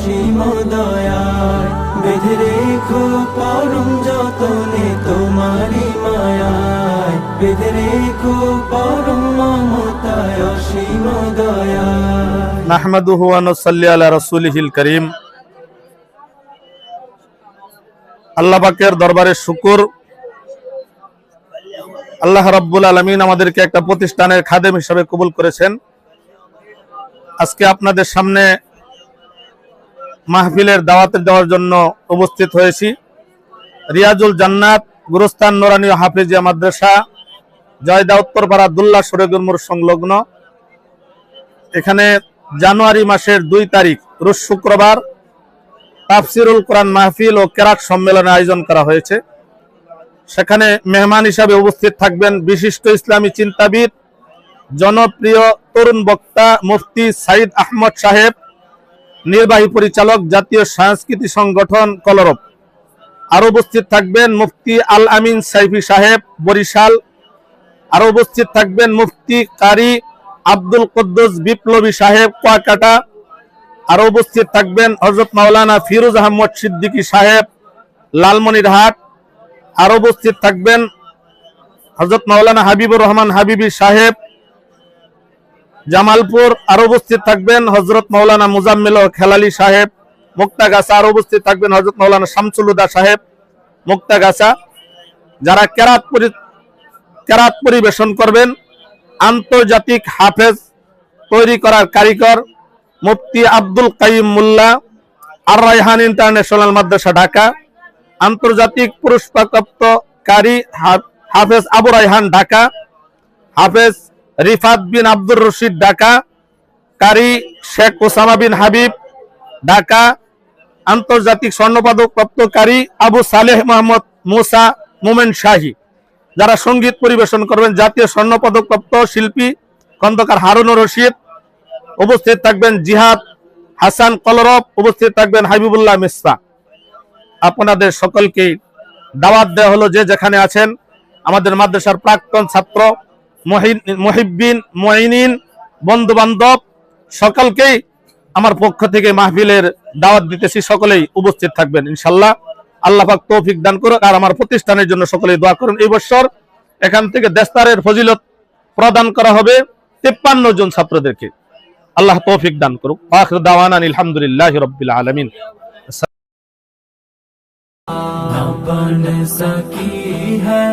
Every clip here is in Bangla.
অসীম দয়ায় বেঁধে রেখো পরম যতনে তোমারি মায়ায় বেঁধে রেখো পরম মমতায় অসীম দয়ায় নাহমাদুহু ওয়া নুসাল্লি আলা রাসূলিহিল কারীম। আল্লাহ পাকের দরবারে শুকর, আল্লাহ রাব্বুল আলামিন আমাদেরকে একটা প্রতিষ্ঠানের খাদেম হিসেবে কবুল করেছেন। আজকে আপনাদের সামনে মাহফিলের দাওয়াতে দেওয়ার জন্য উপস্থিত হয়েছি। রিয়াজুল জান্নাত গুরুস্তান নুরানী হাফেজিয়া মাদ্রাসা, জয়দা উত্তরপাড়া আব্দুল্লাহ শরীয়তুল মোড় সংলগ্ন। এখানে জানুয়ারি মাসের 2 তারিখ রোজ শুক্রবার তাফসিরুল কোরআন মাহফিল ও কেরাত সম্মেলনের আয়োজন করা হয়েছে। সেখানে মেহমান হিসাবে উপস্থিত থাকবেন বিশিষ্ট ইসলামী চিন্তাবিদ, জনপ্রিয় তরুণ বক্তা মুফতি সাইদ আহমদ সাহেব, নির্বাহী পরিচালক, জাতীয় সংস্কৃতি সংগঠন কলরব। আরো উপস্থিত থাকবেন মুফতি আল আমিন সাইফি সাহেব, বরিশাল। আরো উপস্থিত থাকবেন মুফতি কারি আব্দুল কুদ্দুস বিপ্লবী সাহেব, কুয়াকাটা। আরো উপস্থিত থাকবেন হযরত মাওলানা ফিরোজ আহমদ সিদ্দিকী সাহেব, লালমনিরহাট। আরো উপস্থিত থাকবেন হযরত মাওলানা হাবিবুর রহমান হাবিবী সাহেব, জামালপুর। আরো উপস্থিত থাকবেন হযরত মাওলানা মুজাম্মিল খেলালি সাহেব, মুক্তাগাছা। আরো উপস্থিত থাকবেন হযরত মাওলানা শামসুল হুদা সাহেব, মুক্তাগাছা। যারা কেরাত পরিবেশন করবেন, আন্তর্জাতিক হাফেজ তৈরি করার কারিগর মুফতি আব্দুল কাইয়ুম মোল্লা, আর রায়হান ইন্টারন্যাশনাল মাদ্রাসা ঢাকা। আন্তর্জাতিক পুরস্কারপ্রাপ্ত কারি হাফেজ আবু রায়হান ঢাকা, হাফেজ রিফাত বিন আব্দুর রশিদ ঢাকা, কারি শেখ ওসামা বিন হাবিব ঢাকা। আন্তর্জাতিক স্বর্ণপদক প্রাপ্ত কারি আবু সালেহ মোহাম্মদ মুসা মোমেন শাহী। যারা সঙ্গীত পরিবেশন করবেন, জাতীয় স্বর্ণপদক প্রাপ্ত শিল্পী খন্দকার হারুনুর রশিদ। উপস্থিত থাকবেন জিহাদ হাসান কলরব, উপস্থিত থাকবেন হাবিবুল্লাহ মিসবা। আপনাদের সকলকে দাওয়াত দেওয়া হলো, যে যেখানে আছেন। আমাদের মাদ্রাসার প্রাক্তন ছাত্র, মুহিব্বিন, মুইনিন, বন্ধু বান্ধব সকলকেই আমার পক্ষ থেকে মাহফিলের দাওয়াত দিতেছি। সকলেই উপস্থিত থাকবেন ইনশাআল্লাহ। আল্লাহ পাক তৌফিক দান করুন। আর আমার প্রতিষ্ঠানের জন্য সকলেই দোয়া করুন। এই বছর এখান থেকে দেস্তারের ফজিলত প্রদান করা হবে 53 জন ছাত্রদেরকে। আল্লাহ তৌফিক দান করুন। আখির দাওয়ানা আলহামদুলিল্লাহি রাব্বিল আলামিন। ना बन सकी है,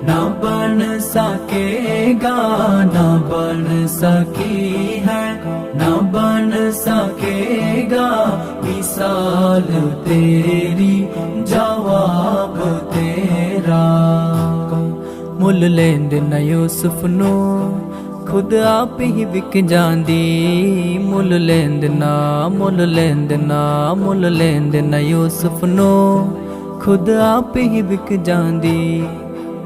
ना बन सकेगा, ना बन सकी है, ना बन सकेगा। मिसाल तेरी, जवाब तेरा। मुल लेंद न यूसुफ नो खुद आप ही बिक जांदी। मुल लेंद ना, मुल लेंद ना, मुल लेंद न यूसुफ नो खुद आप ही बिक जांदी।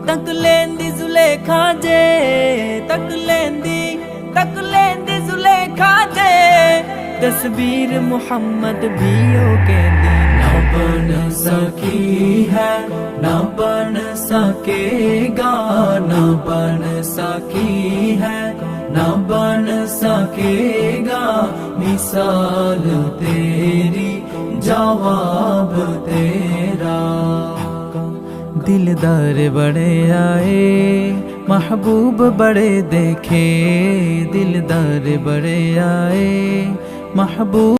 तक लेंदी जुलेखा जे, तक लेंदी जुलेखा जे। तस्वीर मुहम्मद भी ओ कहंदी। ना बन सकी है, ना बन सकेगा, ना बन सकी है, ना बन सकेगा। मिसाल तेरी, जवाब तेरा। दिलदार बड़े आए, महबूब बड़े देखे। दिलदार बड़े आए, महबूब